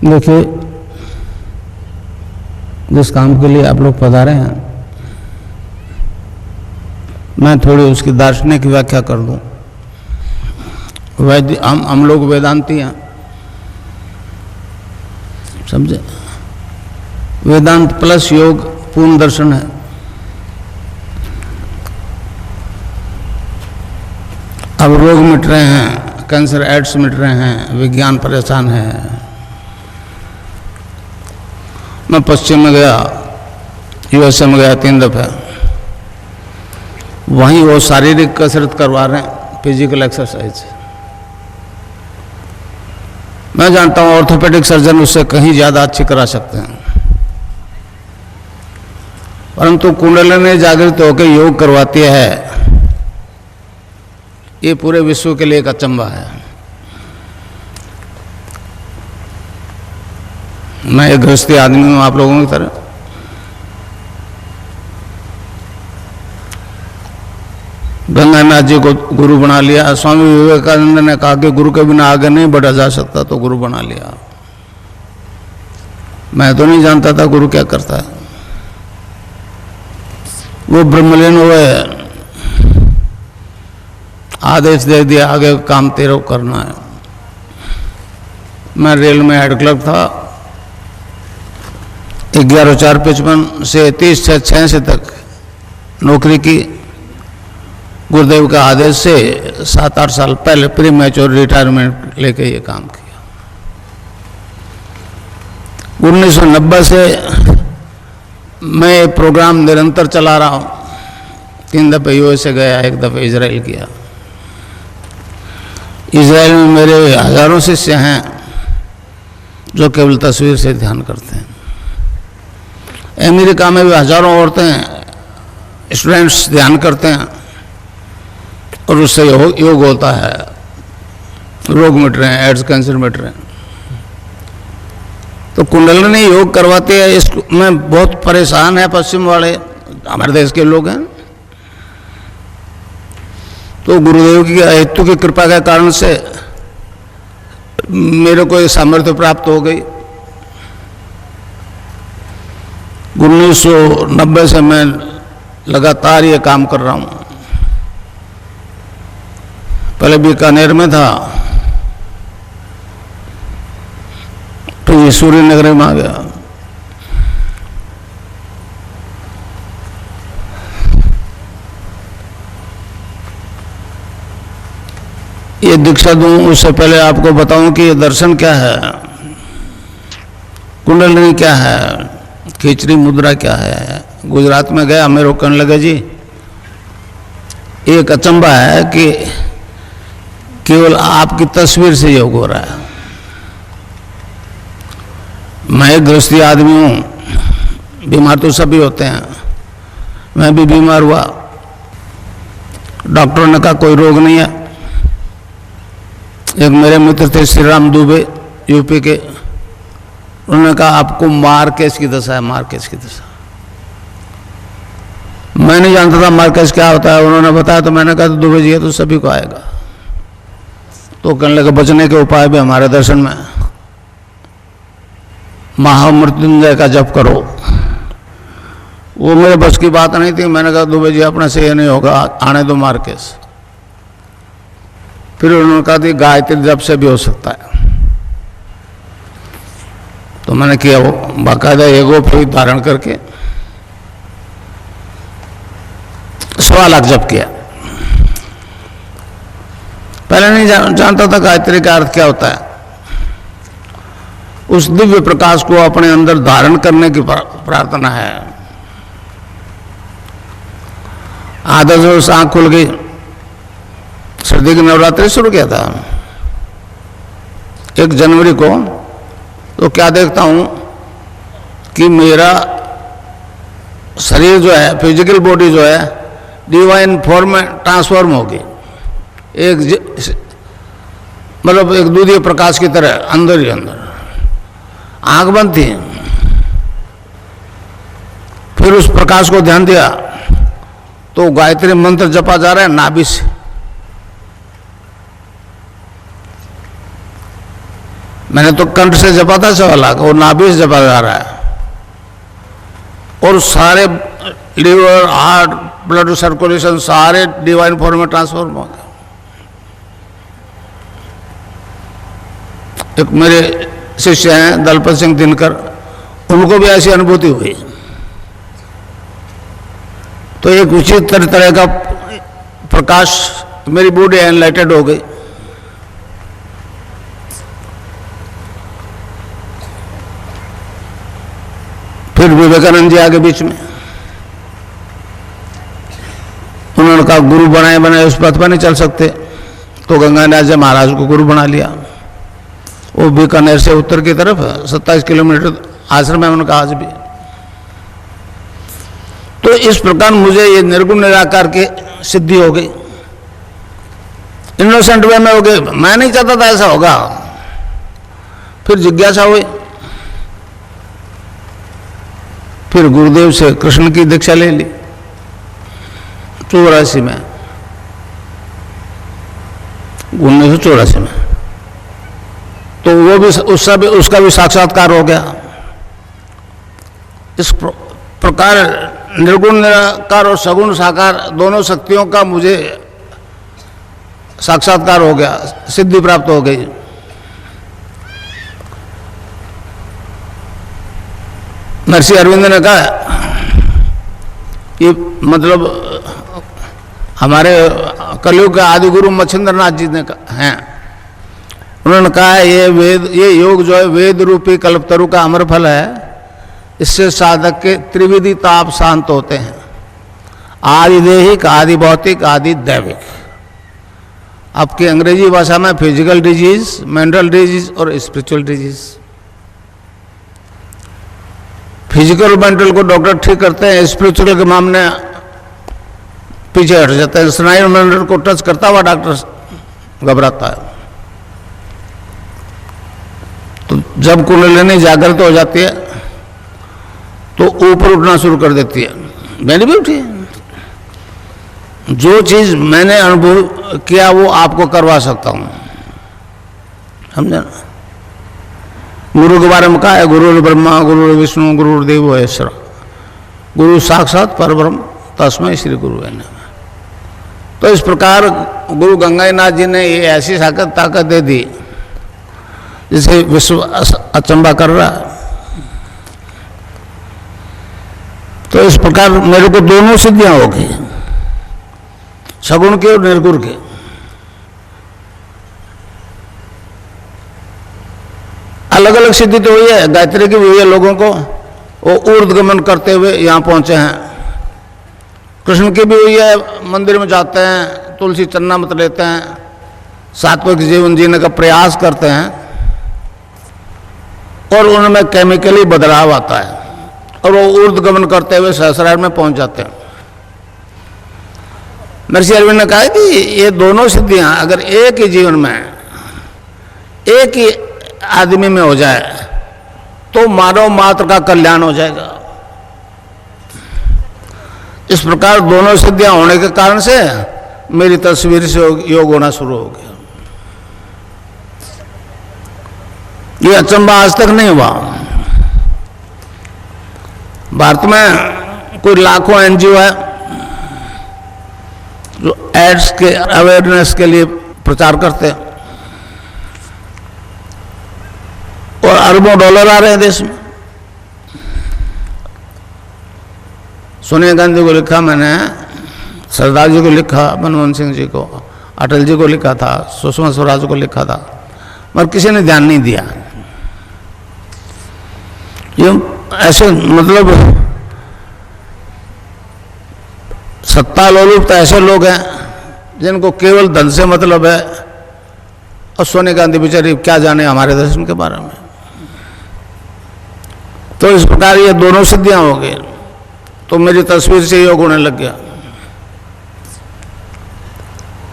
देखिए, जिस काम के लिए आप लोग पधारे हैं, मैं थोड़ी उसकी दार्शनिक व्याख्या कर दूं। हम लोग वेदांती हैं, समझे। वेदांत प्लस योग पूर्ण दर्शन है। अब रोग मिट रहे हैं, कैंसर एड्स मिट रहे हैं, विज्ञान परेशान है। मैं पश्चिम में गया, यूएसए में गया 3 दफे। वहीं वो शारीरिक कसरत करवा रहे हैं, फिजिकल एक्सरसाइज। मैं जानता हूं ऑर्थोपेडिक सर्जन उससे कहीं ज़्यादा अच्छी करा सकते हैं, परंतु कुंडलिनी जागृत होकर योग करवाती है, ये पूरे विश्व के लिए एक अचंभा है। मैं एक गृहस्थी आदमी हूं आप लोगों की तरह। गंगानाथ जी को गुरु बना लिया। स्वामी विवेकानंद ने कहा कि गुरु के बिना आगे नहीं बढ़ा जा सकता, तो गुरु बना लिया। मैं तो नहीं जानता था गुरु क्या करता है। वो ब्रह्मलीन हुए, आदेश दे दिया आगे काम तेरे करना है। मैं रेल में हेड क्लर्क था। 11/4/55 से 30/6 तक नौकरी की। गुरुदेव का आदेश से 7-8 साल पहले प्री मैच्योर रिटायरमेंट लेके ये काम किया। 1990 से मैं ये प्रोग्राम निरंतर चला रहा हूँ। 3 दफे यूएसए गया, 1 दफे इजराइल किया। इजराइल में मेरे हजारों शिष्य हैं जो केवल तस्वीर से ध्यान करते हैं। अमेरिका में भी हजारों औरतें स्टूडेंट्स ध्यान करते हैं और उससे योग होता है, रोग मिट रहे हैं, एड्स कैंसर मिट रहे हैं। तो कुंडलिनी योग करवाते हैं। इसमें बहुत परेशान है पश्चिम वाले, हमारे देश के लोग हैं। तो गुरुदेव की हेतु की कृपा के कारण से मेरे को ये सामर्थ्य प्राप्त हो गई। 1990 से मैं लगातार ये काम कर रहा हूँ। पहले बीकानेर में था, तो ये सूर्य नगर में आ गया। ये दीक्षा दूं उससे पहले आपको बताऊं कि ये दर्शन क्या है, कुंडलिनी क्या है, खिचड़ी मुद्रा क्या है। गुजरात में गया, मेरे को कहने लगे जी एक अचंभा है कि केवल आपकी तस्वीर से योग हो रहा है। मैं एक गृहस्थी आदमी हूँ, बीमार तो सभी होते हैं, मैं भी बीमार हुआ। डॉक्टर ने कहा कोई रोग नहीं है। एक मेरे मित्र थे श्री राम दुबे, यूपी के, उन्होंने कहा आपको मार्केज की दशा है, मार्केज की दशा। मैं नहीं जानता था मार्केज क्या होता है, उन्होंने बताया तो मैंने कहा तो दुबे जी है तो सभी को आएगा। तो कहने लगे बचने के उपाय भी हमारे दर्शन में, महामृत्युंजय का जप करो। वो मेरे बस की बात नहीं थी। मैंने कहा दुबे जी अपने से ये नहीं होगा, आने दो मार्केज। फिर उन्होंने कहा कि गायत्री जप से भी हो सकता है। तो मैंने किया, वो बाकायदा एगो फिर धारण करके 1.25 लाख जप किया। पहले नहीं जानता था गायत्री का अर्थ क्या होता है। उस दिव्य प्रकाश को अपने अंदर धारण करने की प्रार्थना है। आधा से आंख खुल गई, सर्दी की नवरात्रि शुरू किया था 1 जनवरी को। तो क्या देखता हूं कि मेरा शरीर जो है, फिजिकल बॉडी जो है, डिवाइन फॉर्म में ट्रांसफॉर्म हो गई। मतलब एक दूधीय प्रकाश की तरह अंदर ही अंदर। आंख बंद थी, फिर उस प्रकाश को ध्यान दिया तो गायत्री मंत्र जपा जा रहा है नाभि से। मैंने तो कंठ से जपा था 1.25 लाख, और नाभि से जपा जा रहा है, और सारे लीवर, हार्ट, ब्लड सर्कुलेशन सारे डिवाइन फॉर्म में ट्रांसफॉर्म हो गए। एक मेरे शिष्य हैं दलपत सिंह दिनकर, उनको भी ऐसी अनुभूति हुई। तो एक उचित तरह का प्रकाश, मेरी बॉडी एनलाइटेड हो गई। फिर विवेकानंद जी आगे बीच में, उन्होंने कहा गुरु बनाए उस पथ पर नहीं चल सकते, तो गंगानाथ जी महाराज को गुरु बना लिया। वो बीकानेर से उत्तर की तरफ 27 किलोमीटर आश्रम है उनका आज भी। तो इस प्रकार मुझे ये निर्गुण निराकार की सिद्धि हो गई, इनोसेंट वे में हो गए। मैं नहीं चाहता था ऐसा होगा। फिर जिज्ञासा हुई, फिर गुरुदेव से कृष्ण की दीक्षा ले ली 84 में, 1984 में। तो वो भी उसका भी साक्षात्कार हो गया। इस प्रकार निर्गुण निराकार और सगुण साकार दोनों शक्तियों का मुझे साक्षात्कार हो गया, सिद्धि प्राप्त हो गई। महर्षि अरविंद ने कहा, ये मतलब हमारे कलयुग के आदि गुरु मच्छिंद्रनाथ जी ने हैं, उन्होंने कहा ये योग जो है वेद रूपी कल्पतरु का अमर फल है। इससे साधक के त्रिविधि ताप शांत होते हैं, आदि देहिक, आदि भौतिक, आदि दैविक। आपकी अंग्रेजी भाषा में फिजिकल डिजीज, मेंटल डिजीज और स्पिरिचुअल डिजीज। फिजिकल मेंटल को डॉक्टर ठीक करते हैं, स्पिरिचुअल के मामले पीछे हट जाते हैं। स्नायु मेंटल को टच करता हुआ डॉक्टर घबराता है। तो जब कुंडलिनी जागृत हो जाती है तो ऊपर उठना शुरू कर देती है। मैंने भी उठी। जो चीज मैंने अनुभव किया वो आपको करवा सकता हूं, समझे ना। गुरु के बारे में कहा है, गुरु ब्रह्मा, गुरु विष्णु, गुरुदेव महेश्वर, गुरु साक्षात परब्रह्म तस्मै श्री गुरु है। तो इस प्रकार गुरु गंगानाथ जी ने ये ऐसी ताकत दे दी जिसे विश्व अचंबा कर रहा है। तो इस प्रकार मेरे को दोनों सिद्धियां हो गई, सगुण के और निर्गुण के। अलग अलग सिद्धि तो हुई है, गायत्री की भी हुई है लोगों को, वो ऊर्ध्वगमन करते हुए यहाँ पहुंचे हैं। कृष्ण की भी हुई है, मंदिर में जाते हैं, तुलसी चन्ना मत लेते हैं, सात्विक जीवन जीने का प्रयास करते हैं, और उनमें केमिकली बदलाव आता है और वो ऊर्ध्वगमन करते हुए सहस्रार में पहुंच जाते हैं। महर्षि अरविंद ने कहा कि ये दोनों सिद्धियां अगर एक ही जीवन में, एक ही आदमी में हो जाए तो मानव मात्र का कल्याण हो जाएगा। इस प्रकार दोनों सिद्धियां होने के कारण से मेरी तस्वीर से योग होना शुरू हो गया। ये अचंबा आज तक नहीं हुआ। भारत में कोई लाखों एनजीओ है जो एड्स के अवेयरनेस के लिए प्रचार करते हैं, और अरबों डॉलर आ रहे हैं देश में। सोनिया गांधी को लिखा मैंने, सरदार जी को लिखा, मनमोहन सिंह जी को, अटल जी को लिखा था, सुषमा स्वराज को लिखा था, मगर किसी ने ध्यान नहीं दिया। ये ऐसे मतलब सत्ता लोलुप ऐसे लोग हैं जिनको केवल धन से मतलब है, और सोनिया गांधी बेचारी क्या जाने हमारे दर्शन के बारे में। तो इस प्रकार ये दोनों सिद्धियां हो गई, तो मेरी तस्वीर से योग होने लग गया।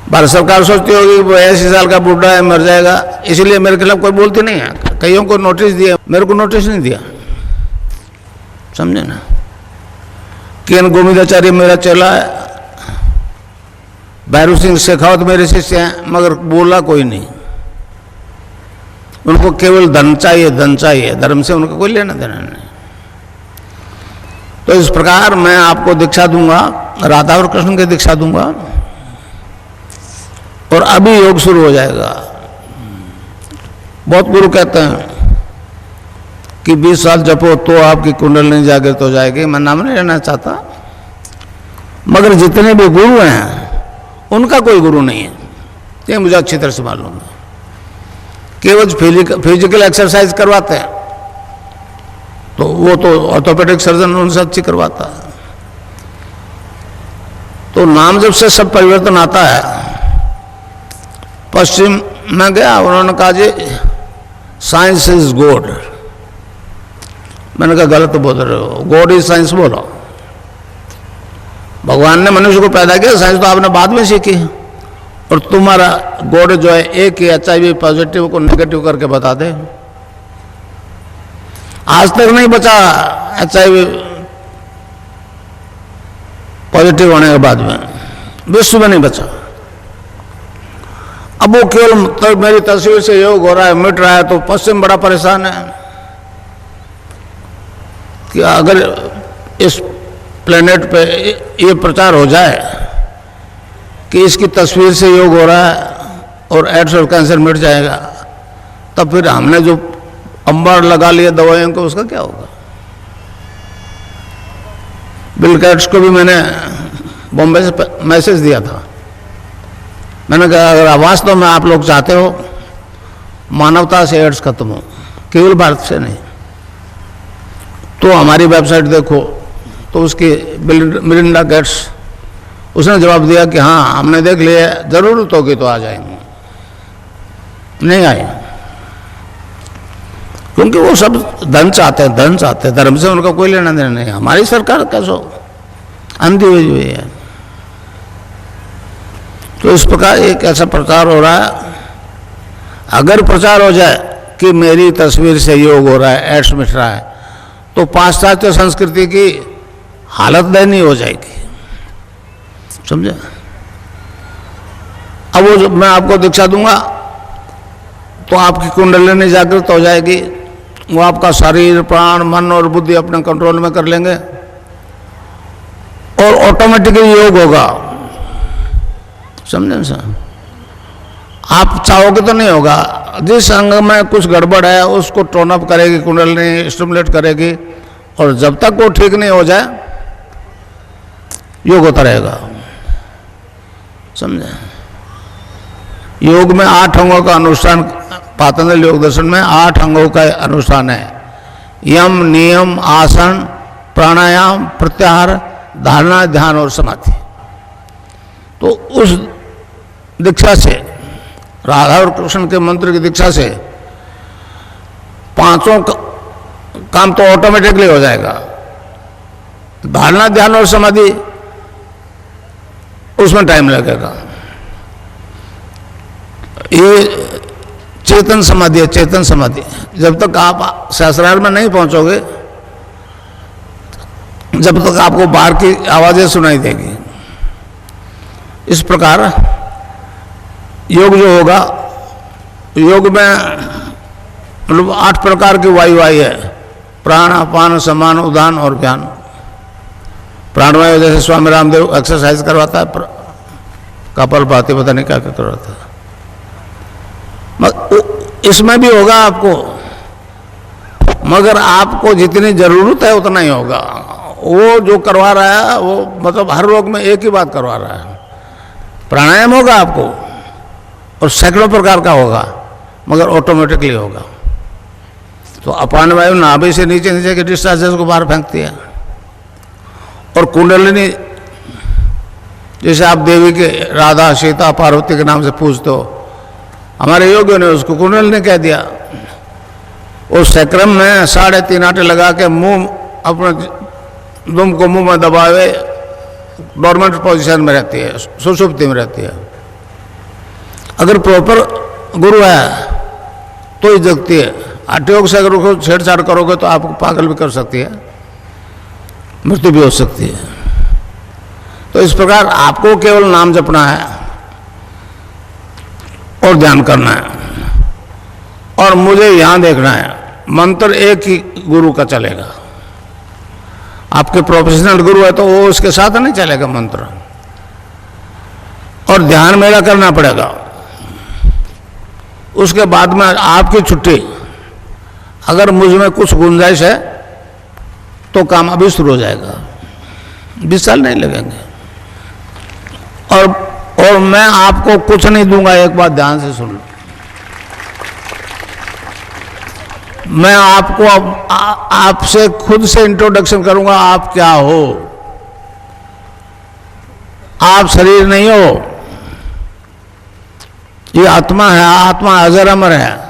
भारत सरकार सोचती होगी वो 80 साल का बूढ़ा है, मर जाएगा, इसलिए मेरे खिलाफ कोई बोलती नहीं है। कईयों को नोटिस दिया, मेरे को नोटिस नहीं दिया, समझे ना। केन गोविंदाचार्य मेरा चेला है, भैरू सिंह शेखावत मेरे शिष्य हैं, मगर बोला कोई नहीं। उनको केवल धन चाहिए, धन चाहिए, धर्म से उनका कोई लेना देना नहीं। तो इस प्रकार मैं आपको दीक्षा दूंगा, राधा और कृष्ण की दीक्षा दूंगा, और अभी योग शुरू हो जाएगा। बहुत गुरु कहते हैं कि 20 साल जपो तो आपकी कुंडलिनी जागृत हो जाएगी। मैं नाम नहीं लेना चाहता, मगर जितने भी गुरु हैं उनका कोई गुरु नहीं है, ये मुझे अच्छी तरह से मालूम है। केवल फिजिकल एक्सरसाइज करवाते हैं, तो वो तो ऑर्थोपेडिक सर्जन उनसे अच्छी करवाता है। तो नाम जब से सब परिवर्तन आता है। पश्चिम में गया, उन्होंने कहा जी साइंस इज गॉड। मैंने कहा गलत बोल रहे हो, गॉड इज साइंस बोलो। भगवान ने मनुष्य को पैदा किया, साइंस तो आपने बाद में सीखी, और तुम्हारा गॉड जो है एक ही HIV पॉजिटिव को नेगेटिव करके बता दे। आज तक नहीं बचा HIV पॉजिटिव होने के बाद में, विश्व में नहीं बचा। अब वो केवल तो मेरी तस्वीर से योग हो रहा है, मिट रहा है, तो पश्चिम बड़ा परेशान है कि अगर इस प्लेनेट पे ये प्रचार हो जाए कि इसकी तस्वीर से योग हो रहा है और एड्स और कैंसर मिट जाएगा, तब फिर हमने जो अंबार लगा लिया दवाइयों को, उसका क्या होगा। बिल गेट्स को भी मैंने बॉम्बे से मैसेज दिया था। मैंने कहा अगर वास्तव में आप लोग चाहते हो मानवता से एड्स खत्म हो, केवल भारत से नहीं, तो हमारी वेबसाइट देखो। तो उसकी मिलिंडा गेट्स उसने जवाब दिया कि हाँ हमने देख लिया, जरूरत होगी तो आ जाएंगे। नहीं आए, क्योंकि वो सब धन चाहते हैं, धन चाहते हैं, धर्म से उनका कोई लेना देना नहीं। हमारी सरकार कैसो अंधी हुई है। तो इस प्रकार एक ऐसा प्रचार हो रहा है। अगर प्रचार हो जाए कि मेरी तस्वीर से योग हो रहा है, एड्स मिट रहा है, तो पाश्चात्य संस्कृति की हालत दयनीय हो जाएगी, समझे। अब वो मैं आपको दीक्षा दूंगा तो आपकी कुंडलिनी जागृत हो जाएगी, वो आपका शरीर, प्राण, मन और बुद्धि अपने कंट्रोल में कर लेंगे और ऑटोमेटिकली योग होगा, समझे सर। आप चाहोगे तो नहीं होगा। जिस अंग में कुछ गड़बड़ है उसको टोन अप करेगी कुंडलिनी, स्टिमुलेट करेगी, और जब तक वो ठीक नहीं हो जाए योग होता रहेगा, समझे। योग में 8 अंगों का अनुष्ठान, पातंजलि योग दर्शन में 8 अंगों का अनुष्ठान है। यम, नियम, आसन, प्राणायाम, प्रत्याहार, धारणा, ध्यान और समाधि। तो उस दीक्षा से, राधा और कृष्ण के मंत्र की दीक्षा से 5 काम तो ऑटोमेटिकली हो जाएगा। धारणा, ध्यान और समाधि उसमें टाइम लगेगा। ये चेतन समाधि है, चेतन समाधि। जब तक आप सहस्रार में नहीं पहुंचोगे, जब तक आपको बाहर की आवाजें सुनाई देगी। इस प्रकार योग जो होगा, योग में मतलब 8 प्रकार की वायु आई है। प्राण, अपान, समान, उदान और ज्ञान। प्राणवायु जैसे स्वामी रामदेव एक्सरसाइज करवाता है, कपाल भाती पता नहीं क्या क्या करवाता है, इसमें भी होगा आपको, मगर आपको जितनी जरूरत है उतना ही होगा। वो जो करवा रहा है वो मतलब हर रोग में एक ही बात करवा रहा है। प्राणायाम होगा आपको और सैकड़ों प्रकार का होगा, मगर ऑटोमेटिकली होगा। तो अपान वायु नाभि से नीचे नीचे के डिस्चार्जेस को बाहर फेंकती है, और कुंडलिनी जैसे आप देवी के राधा, सीता, पार्वती के नाम से पूछते हो, हमारे योगियों ने उसको कुंडलिनी कह दिया। उस सैक्रम में 3.5 आटे लगा के मुंह अपने दुम को मुंह में दबाए डोरमेंट पोजीशन में रहती है, सुषुप्ति में रहती है। अगर प्रॉपर गुरु है तो ही जगती है। हठयोग से अगर उसको छेड़छाड़ करोगे तो आपको पागल भी कर सकती है, मृत्यु भी हो सकती है। तो इस प्रकार आपको केवल नाम जपना है और ध्यान करना है, और मुझे यहां देखना है, मंत्र एक ही गुरु का चलेगा। आपके प्रोफेशनल गुरु है तो वो उसके साथ नहीं चलेगा मंत्र, और ध्यान मेरा करना पड़ेगा। उसके बाद में आपकी छुट्टी। अगर मुझ में कुछ गुंजाइश है तो काम अभी शुरू हो जाएगा, 20 साल नहीं लगेंगे। और मैं आपको कुछ नहीं दूंगा, एक बात ध्यान से सुन लो। मैं आपको आपसे खुद से इंट्रोडक्शन करूंगा, आप क्या हो। आप शरीर नहीं हो, ये आत्मा है, आत्मा अजर अमर है।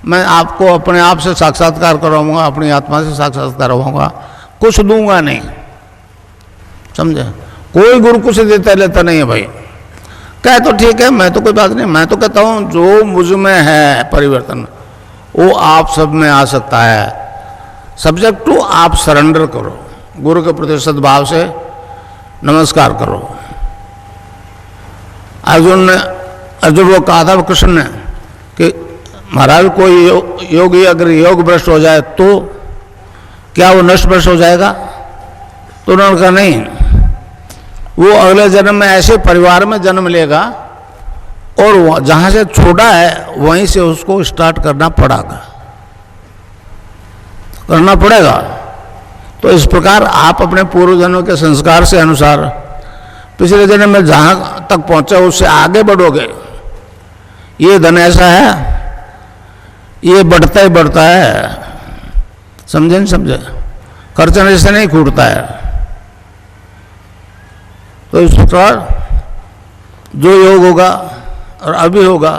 मैं आपको अपने आप से साक्षात्कार करवाऊंगा, अपनी आत्मा से साक्षात्कार करवाऊंगा, कुछ दूंगा नहीं, समझे। कोई गुरु कुछ देता लेता नहीं है भाई। कहे तो ठीक है, मैं तो कोई बात नहीं, मैं तो कहता हूं जो मुझ में है परिवर्तन वो आप सब में आ सकता है। सब्जेक्ट टू आप सरेंडर करो, गुरु के प्रति सद्भाव से नमस्कार करो। अर्जुन को कहा था कृष्ण ने कि महाराज कोई योगी अगर योग भ्रष्ट हो जाए तो क्या वो नष्ट भ्रष्ट हो जाएगा? तो उन्होंने कहा नहीं, वो अगले जन्म में ऐसे परिवार में जन्म लेगा और जहां से छोड़ा है वहीं से उसको स्टार्ट करना पड़ेगा। तो इस प्रकार आप अपने पूर्व जन्म के संस्कार से अनुसार पिछले जन्म में जहां तक पहुंचे उससे आगे बढ़ोगे। ये धन ऐसा है, ये बढ़ता ही बढ़ता है, समझे नहीं समझे, खर्चने से नहीं छूटता है। तो इस प्रकार जो योग होगा और अभी होगा,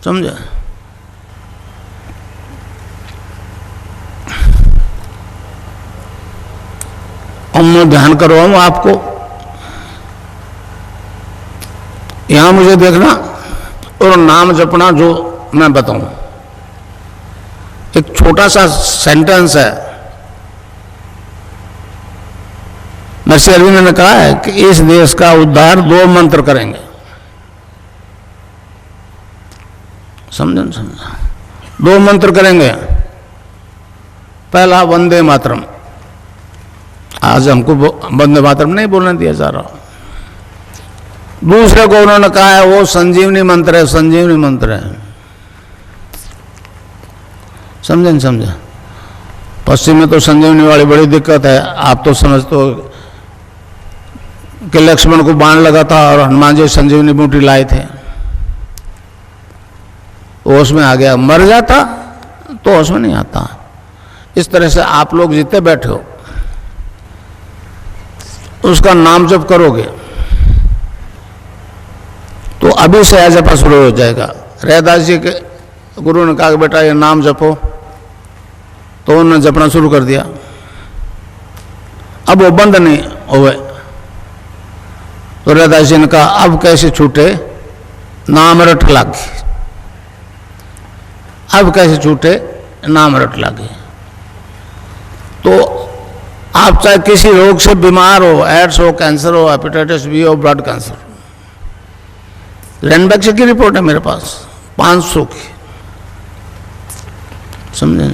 समझे। अब मैं ध्यान करवाऊं आपको, यहां मुझे देखना और नाम जपना जो मैं बताऊं। एक छोटा सा सेंटेंस है, महर्षि अरविंद ने कहा है कि इस देश का उद्धार 2 मंत्र करेंगे। समझे? 2 मंत्र करेंगे। पहला वंदे मातरम, आज हमको वंदे मातरम नहीं बोलने दिया जा रहा। दूसरे को उन्होंने कहा है वो संजीवनी मंत्र है, संजीवनी मंत्र है। समझे नहीं समझे? पश्चिम में तो संजीवनी वाली बड़ी दिक्कत है। आप तो समझते हो कि लक्ष्मण को बाण लगा था और हनुमान जी संजीवनी बूटी लाए थे, वो उसमें आ गया। मर जाता तो उसमें नहीं आता। इस तरह से आप लोग जितने बैठे हो उसका नाम जप करोगे तो अभी से जपा शुरू हो जाएगा। रैदास जी के गुरु ने कहा कि बेटा ये नाम जपो, तो उन्होंने जपना शुरू कर दिया। अब वो बंद नहीं हुए तो रैदास जी ने कहा अब कैसे छूटे, नाम रट लागे। अब कैसे छूटे, नाम रट लागे। तो आप चाहे किसी रोग से बीमार हो, एड्स हो, कैंसर हो, हेपेटाइटिस बी हो, ब्लड कैंसर, रैनबैक्स की रिपोर्ट है मेरे पास 500 की, समझे?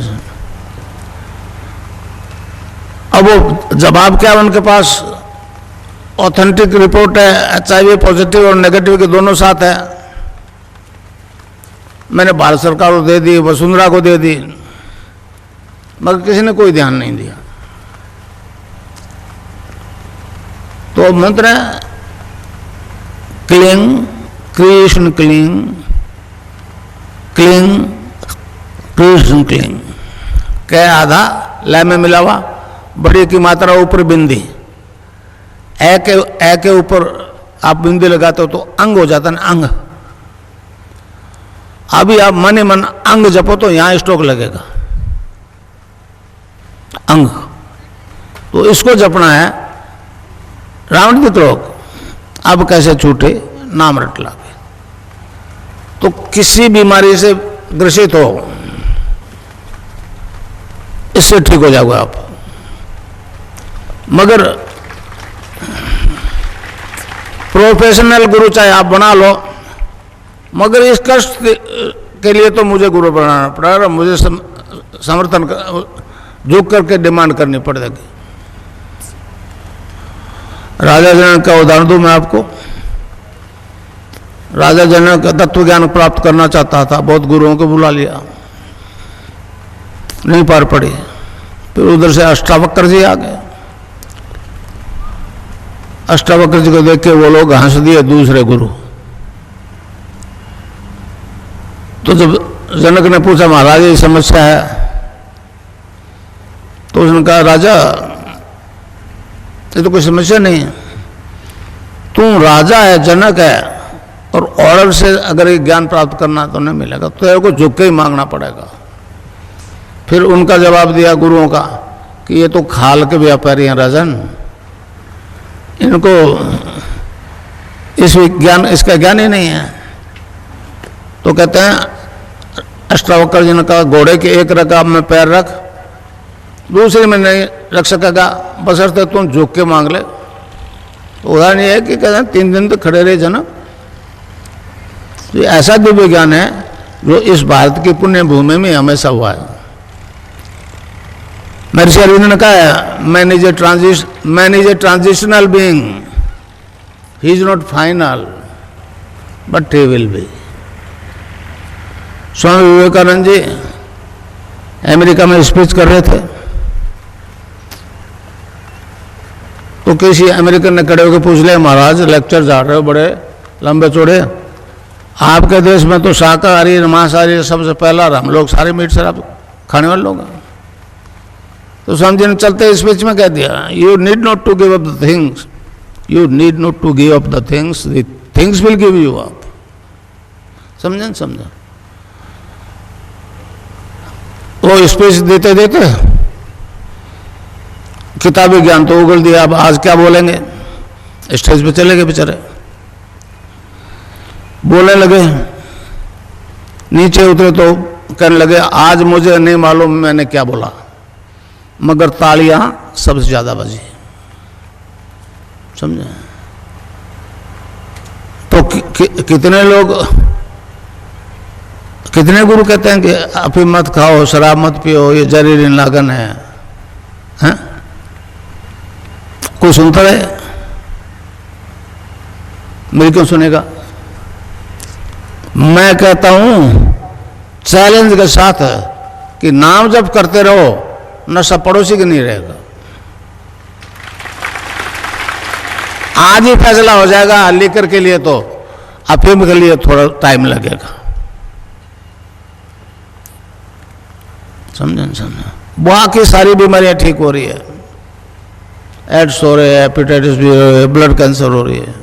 अब वो जवाब क्या, उनके पास ऑथेंटिक रिपोर्ट है, HIV पॉजिटिव और नेगेटिव के दोनों साथ है। मैंने भारत सरकार को दे दी, वसुंधरा को दे दी, मगर किसी ने कोई ध्यान नहीं दिया। तो मंत्र है क्लीं कृष्ण क्लीं, क्लीं कृष्ण क्लीं। कै आधा लय में मिला हुआ, बड़ी की मात्रा ऊपर बिंदी, ए के ऊपर आप बिंदी लगाते हो तो अंग हो जाता है, अंग। अभी आप मन ही मन अंग जपो तो यहां स्ट्रोक लगेगा, अंग। तो इसको जपना है। रावण के लोग अब कैसे छूटे, नाम रट लागे। तो किसी बीमारी से ग्रसित हो, इससे ठीक हो जाओगे आप। मगर प्रोफेशनल गुरु चाहे आप बना लो, मगर इस कष्ट के लिए तो मुझे गुरु बनाना पड़ेगा, मुझे समर्थन झुक करके डिमांड करनी पड़ेगी। राजा जनक का उदाहरण दूं मैं आपको। राजा जनक तत्व ज्ञान प्राप्त करना चाहता था, बहुत गुरुओं को बुला लिया, नहीं पार पड़ी। फिर उधर से अष्टावक्र जी आ गए। अष्टावक्र जी को देख के वो लोग हंस दिए, दूसरे गुरु। तो जब जनक ने पूछा महाराज ये समस्या है, तो उसने कहा राजा ये तो कोई समस्या नहीं है, तू राजा है, जनक है, और ऑर्डर से अगर ये ज्ञान प्राप्त करना तो नहीं मिलेगा, तो तेरे को झुक के ही मांगना पड़ेगा। फिर उनका जवाब दिया गुरुओं का कि ये तो खाल के व्यापारी हैं राजन, इनको इसका ज्ञान ही नहीं है। तो कहते हैं अष्टावक्र जी ने कहा घोड़े के एक रकाब में पैर रख, दूसरे में नहीं रख सकेगा, बशर्ते तुम झुक के मांग ले। तो उदाहरण ये है कि कहते हैं 3 दिन तक खड़े रहे जनक। तो ऐसा दिव्य ज्ञान है जो इस भारत की पुण्य भूमि में हमेशा हुआ है। महर्षि अरविंद ने कहा man is a transitional being, he is not final but he will be. Swami Vivekananda ji America में स्पीच कर रहे थे, तो किसी अमेरिकन ने खड़े होकर पूछ लिया महाराज लेक्चर जा रहे हो बड़े लंबे चौड़े, आपके देश में तो शाकाहारी मांसाहारी सबसे पहला, हम लोग सारे मीट शराब खाने वाले लोग हैं। तो स्वामी जी ने चलते स्पीच में कह दिया you need not to give up the things, you need not to give up the things, the things will give you up. समझा। वो स्पीच देते देते किताबी ज्ञान तो उगल दिया, अब आज क्या बोलेंगे, स्टेज पे चले गए बेचारे, बोलने लगे। नीचे उतरे तो कहने लगे आज मुझे नहीं मालूम मैंने क्या बोला, मगर तालियां सबसे ज्यादा बजी। समझे? तो कितने लोग, कितने गुरु कहते हैं कि अफीम मत खाओ, शराब मत पियो, ये जहरीली लगन है, हैं? कोई सुनता है? मेरी क्यों सुनेगा? मैं कहता हूं चैलेंज के साथ कि नाम जप करते रहो, नशा पड़ोसी के नहीं रहेगा। आज ही फैसला हो जाएगा, लीकर के लिए तो, अफीम के लिए थोड़ा टाइम लगेगा। समझे? बाकी सारी बीमारियां ठीक हो रही है, एड्स हो रहे हैं, हेपेटाइटिस भी हो रही है, ब्लड कैंसर हो रही है।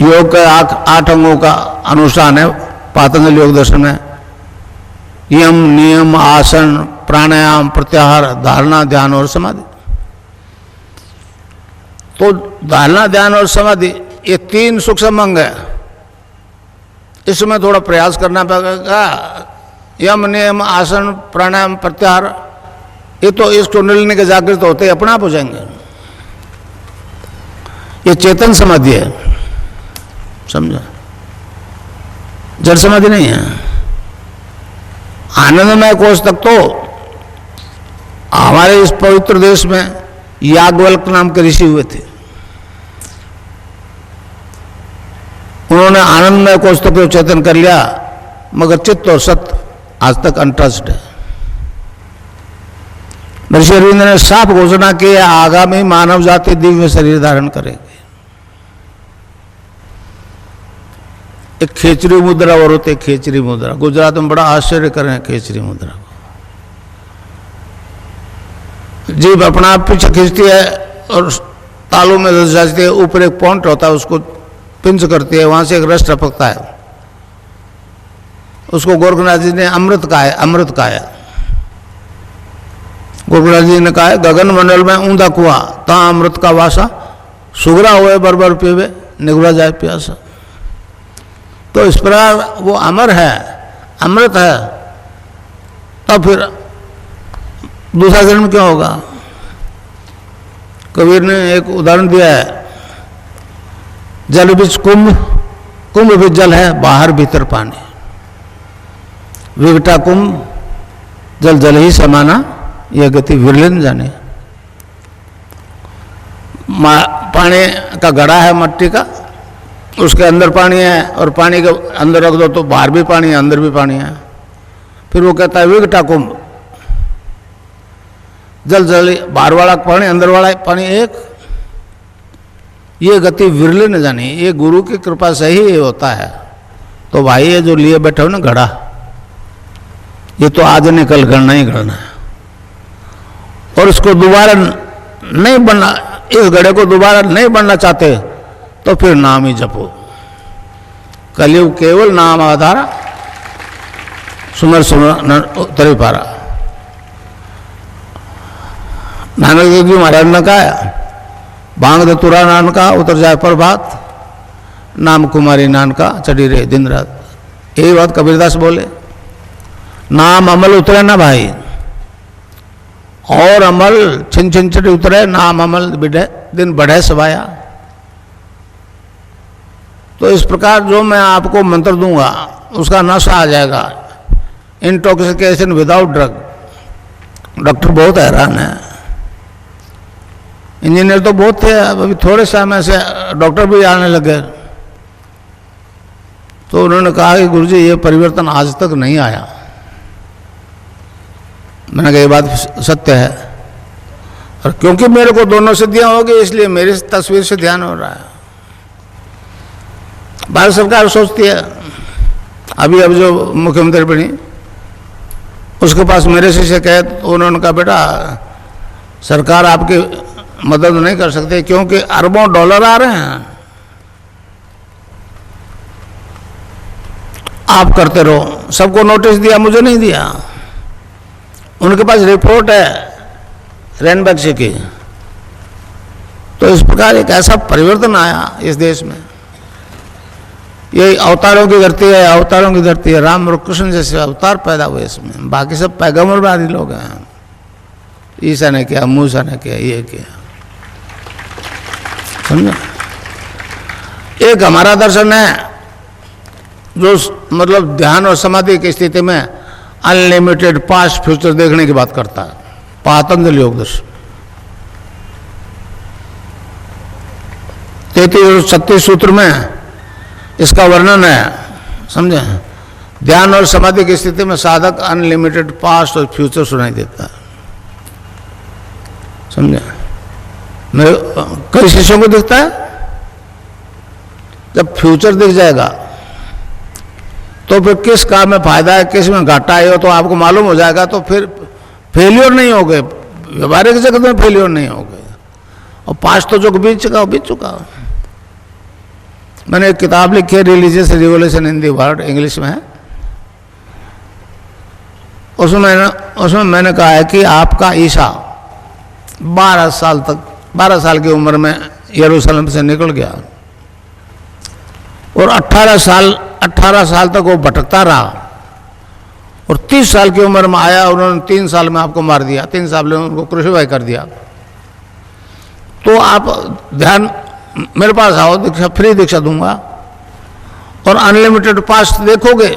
योग के 8 अंगों का अनुष्ठान है पातंजलि योग दर्शन में। यम, नियम, आसन, प्राणायाम, प्रत्याहार, धारणा, ध्यान और समाधि। तो धारणा, ध्यान और समाधि ये 3 सूक्ष्म अंग है, इसमें थोड़ा प्रयास करना पड़ेगा। यम, नियम, आसन, प्राणायाम, प्रत्याहार, ये तो इस कुंडलिनी के जागृत होते ही अपने आप हो जाएंगे। ये चेतन समाधि है, समझा? जड़ समाधि नहीं है। आनंदमय कोष तक तो हमारे इस पवित्र देश में याज्ञवल्क्य नाम के ऋषि हुए थे, उन्होंने आनंदमय कोष तक तो चेतन कर लिया, मगर चित्त और सत्य आज तक अनटच्ड है। महर्षि अरविंद ने साफ घोषणा की आगामी मानव जाति दिव्य शरीर धारण करेगी। एक खेचरी मुद्रा और होते, खेचरी मुद्रा गुजरात में बड़ा आश्चर्य करें खेचरी मुद्रा को। जीभ अपना आप पीछे खींचती है और तालू में धस जाती है, ऊपर एक पॉइंट होता है उसको पिंच करती है, वहां से एक रस टपकता है, उसको गोरखनाथ जी ने अमृत कहा है। अमृत कहा है, गोरखनाथ जी ने कहा है गगन मंडल में ऊंधा कुआ, ता अमृत का वासा, सुगरा हुए बरबर पीवे, निगुरा जाए प्यासा। तो इस प्रकार वो अमर है, अमृत है, तब फिर दूसरा जन्म क्या होगा? कबीर ने एक उदाहरण दिया है जल बीच कुंभ, कुंभ भी जल है, बाहर भीतर पानी। विकटा कुंभ, जल जल ही समाना, यह गति विरले न जाने। पानी का घड़ा है मट्टी का, उसके अंदर पानी है, और पानी के अंदर रख दो तो बाहर भी पानी है, अंदर भी पानी है। फिर वो कहता है विकटा कुंभ, जल जल बाहर वाला पानी, अंदर वाला पानी एक। ये गति विरले न जानी, ये गुरु की कृपा से ही होता है। तो भाई ये जो लिए बैठे हो ना घड़ा, ये तो आज नहीं कल गढ़ना ही गढ़ना है, और इसको दोबारा नहीं बनना, इस घड़े को दोबारा नहीं बनना चाहते तो फिर नाम ही जपो। कलयुग केवल नाम आधारा, सुमर सुमर उतरी पारा। नानक देव जी महाराज ने कहा, भांग दे तुरा नान का उतर जाए प्रभात, नाम कुमारी नान का चढ़ी रहे दिन रात। यही बात कबीरदास बोले, नाम अमल उतरे ना भाई, और अमल छिन छिन चढ़ी उतरे, नाम अमल बिढ़े दिन बढ़े सवाया। तो इस प्रकार जो मैं आपको मंत्र दूंगा उसका नशा आ जाएगा, इंटॉक्सिकेशन विदाउट ड्रग। डॉक्टर बहुत हैरान है, इंजीनियर तो बहुत थे, अभी थोड़े समय से डॉक्टर भी आने लगे। तो उन्होंने कहा कि गुरुजी ये परिवर्तन आज तक नहीं आया। मैंने कहा ये बात सत्य है, और क्योंकि मेरे को दोनों सिद्धियां हो गई इसलिए मेरी तस्वीर से ध्यान हो रहा है। भारत सरकार सोचती है, अभी अब जो मुख्यमंत्री बनी उसके पास मेरे से कहे तो उन्होंने कहा बेटा सरकार आपकी मदद नहीं कर सकते क्योंकि अरबों डॉलर आ रहे हैं, आप करते रहो। सबको नोटिस दिया, मुझे नहीं दिया। उनके पास रिपोर्ट है रेनबैक्सी की। तो इस प्रकार एक ऐसा परिवर्तन आया इस देश में। ये अवतारों की धरती है, अवतारों की धरती है। राम और कृष्ण जैसे अवतार पैदा हुए इसमें, बाकी सब पैगंबरवादी लोग हैं। ईसा ने किया, मूसा ने किया, ये किया, समझे। एक हमारा दर्शन है जो मतलब ध्यान और समाधि की स्थिति में अनलिमिटेड पास्ट फ्यूचर देखने की बात करता है, पातंजलि योग दर्शन। 33 और 36 सूत्र में इसका वर्णन है, समझे। ध्यान और समाधि की स्थिति में साधक अनलिमिटेड पास्ट और फ्यूचर सुनाई देता है, समझे। मेरे कई शिष्यों को दिखता है, जब फ्यूचर दिख जाएगा तो फिर किस काम में फायदा है, किस में घाटा है, तो आपको मालूम हो जाएगा। तो फिर फेलियर नहीं हो गए, व्यवहारिक जगत में फेलियर नहीं हो गए। और पास्ट तो जो बीत चुका बीत चुका। मैंने एक किताब लिखी है, religious revolution in the world, English में है। उसमें मैंने कहा है कि आपका ईसा 12 साल की उम्र में यरूशलेम से निकल गया और 18 साल तक वो भटकता रहा और 30 साल की उम्र में आया। उन्होंने 3 साल में आपको मार दिया, 3 साल में उनको क्रूसिफाई कर दिया। तो आप ध्यान मेरे पास आओ, दीक्षा फ्री दीक्षा दूंगा और अनलिमिटेड पास्ट देखोगे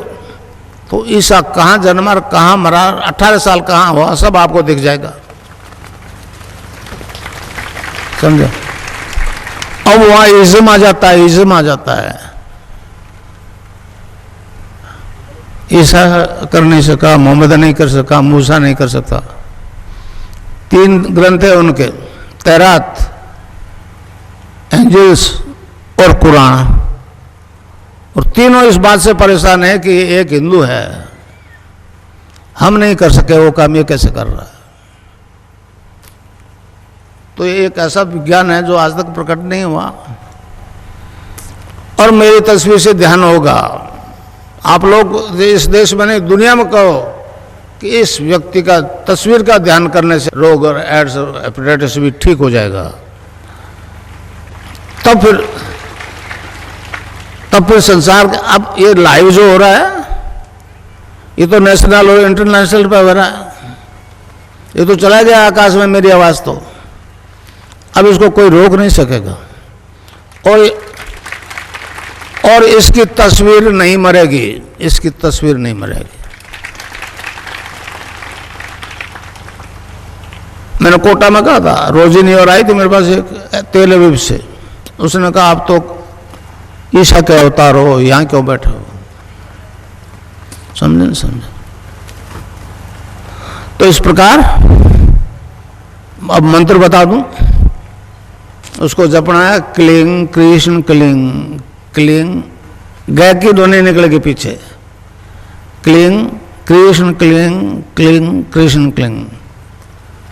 तो ईसा कहाँ जन्मा, कहाँ मरा, 18 साल कहाँ हुआ, सब आपको दिख जाएगा, समझे। अब वहां इज्म आ जाता है, इज्म आ जाता है। ईसा कर नहीं सका, मोहम्मद नहीं कर सका, मूसा नहीं कर सकता। 3 ग्रंथ है उनके, तैरात, एंजल्स और कुरान। और तीनों इस बात से परेशान है कि एक हिंदू है, हम नहीं कर सके वो काम, ये कैसे कर रहा है। तो ये एक ऐसा विज्ञान है जो आज तक प्रकट नहीं हुआ। और मेरी तस्वीर से ध्यान होगा, आप लोग इस देश में नहीं दुनिया में कहो कि इस व्यक्ति का तस्वीर का ध्यान करने से रोग और एड्स और हेपेटाइटिस भी ठीक हो जाएगा। तब फिर संसार का अब ये लाइव जो हो रहा है, ये तो नेशनल और इंटरनेशनल पे हो रहा है। ये तो चला गया आकाश में मेरी आवाज, तो अब इसको कोई रोक नहीं सकेगा। और और इसकी तस्वीर नहीं मरेगी, इसकी तस्वीर नहीं मरेगी। मैंने कोटा में कहा था, रोजिनी और आई थी मेरे पास एक तेल अवीव से, उसने कहा आप तो ईसा के अवतार हो, यहाँ क्यों बैठे हो? समझे? समझे? तो इस प्रकार अब मंत्र बता दूं, उसको जपना है क्लिंग कृष्ण क्लिंग। क्लिंग गै की ध्वनि निकलेगी पीछे, cling Krishna cling, cling Krishna cling.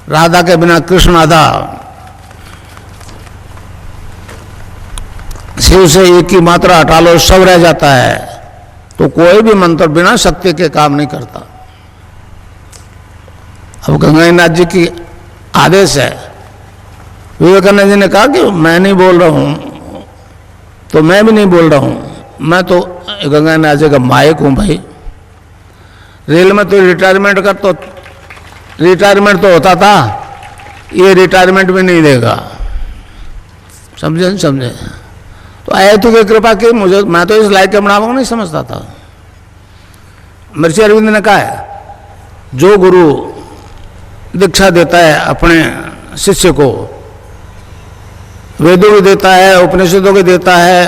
Radha के बिना कृष्ण आधा, शिव से एक की मात्रा हटा लो सब रह जाता है। तो कोई भी मंत्र बिना शक्ति के काम नहीं करता। अब गंगानाथ जी की आदेश है, विवेकानंद जी ने कहा कि मैं नहीं बोल रहा हूं, तो मैं भी नहीं बोल रहा हूं, मैं तो गंगानाथ जी का मायक हूं भाई। रेल में तो रिटायरमेंट तो होता था, ये रिटायरमेंट भी नहीं देगा। समझे? समझे? तो आए तो की कृपा की मुझे, मैं तो इस लायक के बनावा नहीं समझता था। महर्षि अरविंद ने कहा है, जो गुरु दीक्षा देता है अपने शिष्य को, वेदों की देता है, उपनिषदों की देता है,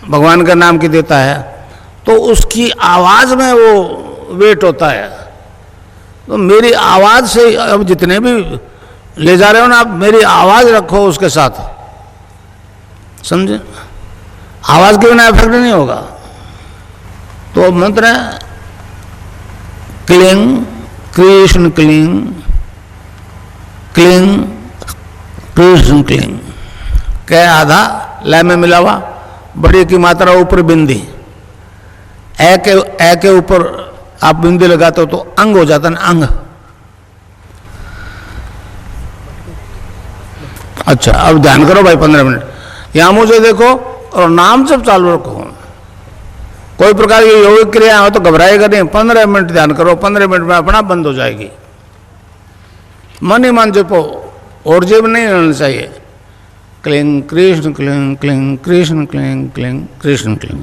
भगवान के नाम की देता है, तो उसकी आवाज में वो वेट होता है। तो मेरी आवाज से अब जितने भी ले जा रहे हो ना, आप मेरी आवाज रखो उसके साथ। समझे? आवाज के बिना इफेक्ट नहीं होगा। तो मंत्र है cling Krishna cling, cling Krishna cling. कै आधा लय में मिला हुआ, बड़ी की मात्रा ऊपर बिंदी, ए के ऊपर आप बिंदी लगाते हो तो अंग हो जाता है, अंग। अच्छा, अब ध्यान करो भाई 15 मिनट। यहां मुझे देखो और नाम सब चालू रखो। कोई प्रकार की योगिक क्रिया हो तो घबराएगा नहीं। 15 मिनट ध्यान करो, 15 मिनट में अपना बंद हो जाएगी। मन ही मन जपो, और जेब नहीं रहना चाहिए। Cling Krishna cling, cling Krishna cling, cling Krishna cling.